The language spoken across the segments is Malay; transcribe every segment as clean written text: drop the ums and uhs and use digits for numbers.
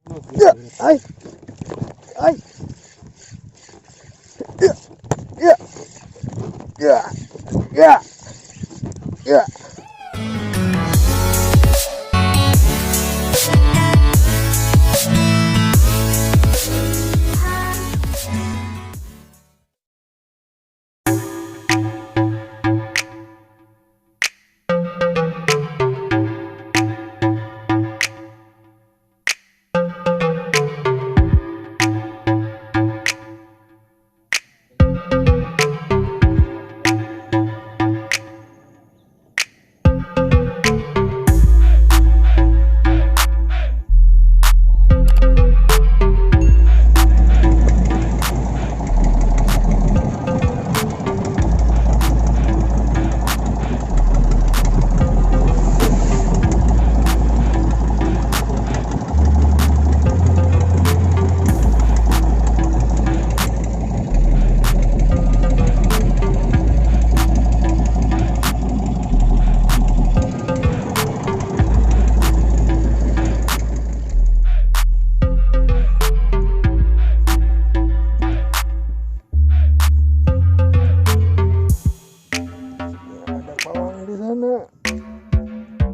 Ya, ai. Ya. Ya. Ya. Ya. Ya.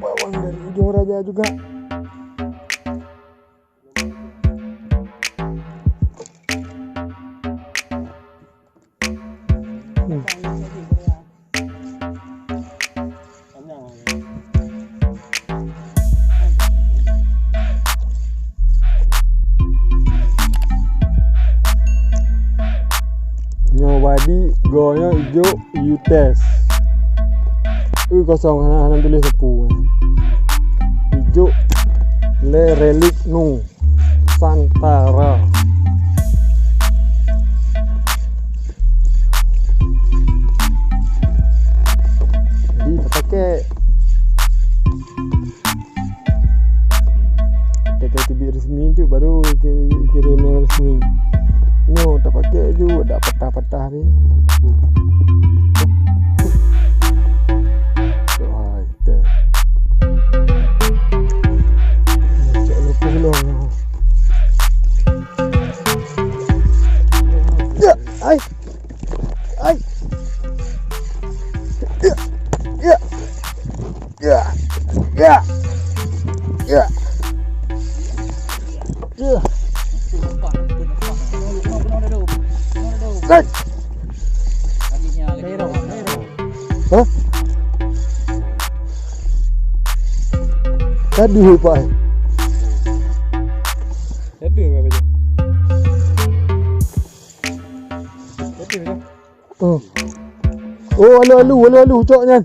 Bawang dari Ujong Raja juga. Nyobadi goyo hijau utes. Kosong hana tulis sepu. Hijau le relik nu santara. Jadi pakai TV resmi itu baru kirim yang resmi. Nyo tak pakai juga ada petah-petah ni. Ya, ai. Ya. Ya. Ya. Ya. Ya. Ya. Guys. Hah? Tadi Pak. Tadi apa aja? Tadi aja. Oh. Oh, alu coknya.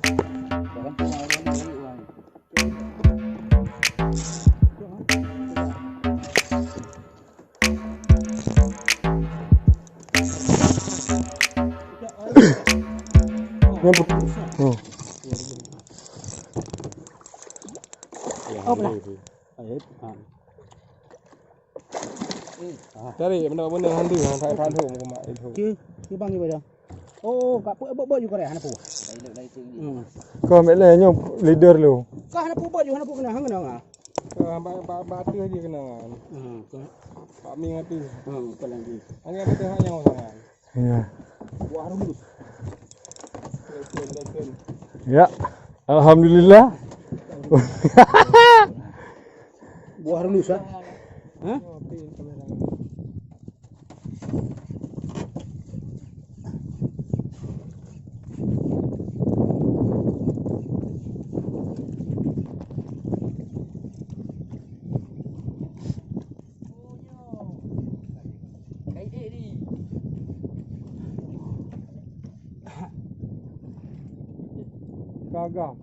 Oh. Apa lah? Dari benda-benda hantu mak itu. Bang ni pada. Oh, kat buat juga dah hanapu. Kau melenya leader lu. Kau hanapu buat juga hanapu kena hang ah. Kau batu aja kena. Pak Ming tu. Betul lagi. Angin betul hanya sangat. Ya. Buah rumus. Ya. Alhamdulillah. Buah rumus ah. Hah? Gagam.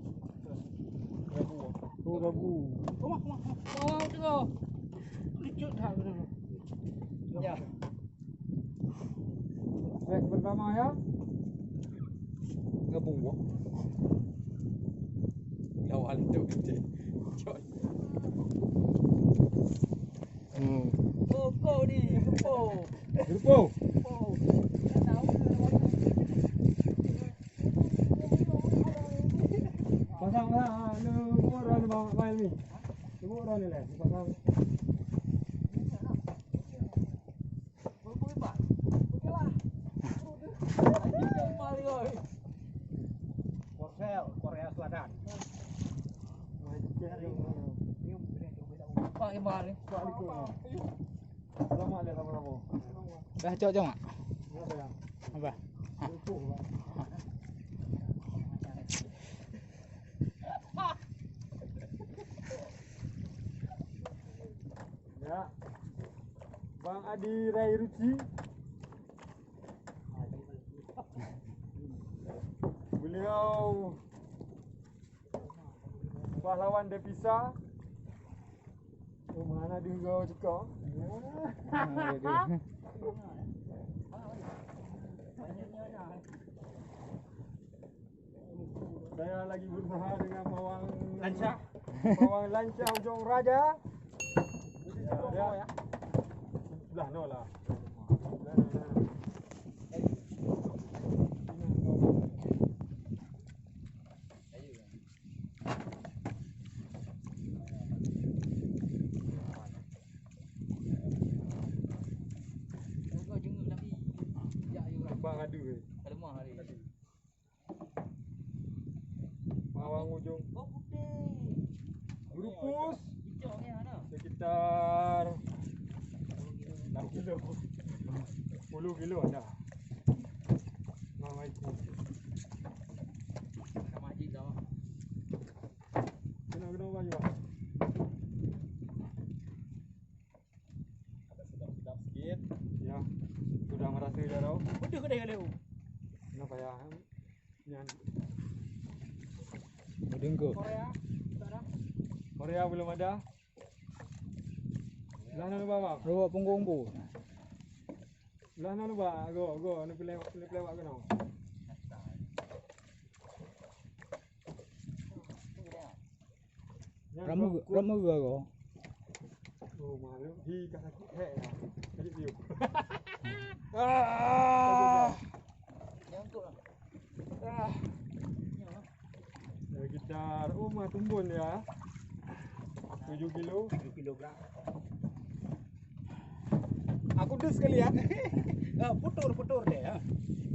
Rabu. Kom. Oh, tengok. Lucut tak betul. Ya. Baik pertama ya. Gabung gua. Awal itu gede. Coy. Kau ni, Gepo. Pasang lah, lu orang bawa main ni. Lu orang ni lah, pasang. Korsel, Korea Selatan. Pak imbang ni. Lama dia lama-lama. Dah cok jom. Apa ya? Apa? Untuk, Pak. Ya. Bang Adi Rai Ruci. Beliau pahlawan devisa. Oh, mana dia kau cakap? Saya lagi berusaha dengan pawang lancah. Pawang lancah Ujong Raja. Ya. Sebelah no lah. Bang ada ke? Ada mah hari. Pawang ujung. Oh putih. Berupus Hijau ni mana? sekitar 6 kilo. 10 kilo ada. Assalamualaikum. Sama haji sama. Kena baju Pak. Ada sedap-sedap sikit. Ya. Sudah merasa dah tau. Betul ke dia leu? Kenapa ya? Nyan. Bedengko. Korea. Tak ada. Korea belum ada. Belah mana bang? Bawa punggung-punggu. Belah mana bang? Go. Ni pelewak ke no? Ramu gua go. Oh malu. Hi kat aku. Hek lah. Jadi view. Yang tu lah. Sekitar mah tumbun ya. 7 kilo. 7 kilogram. Aku dus sekali ya. Putur deh.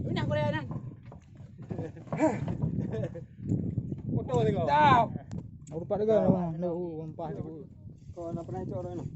Ini nak Korea nan. Foto ni kau. Tahu. Rupa dia kan. Nak umpah tu. Kau nak pernah cakap orang ni?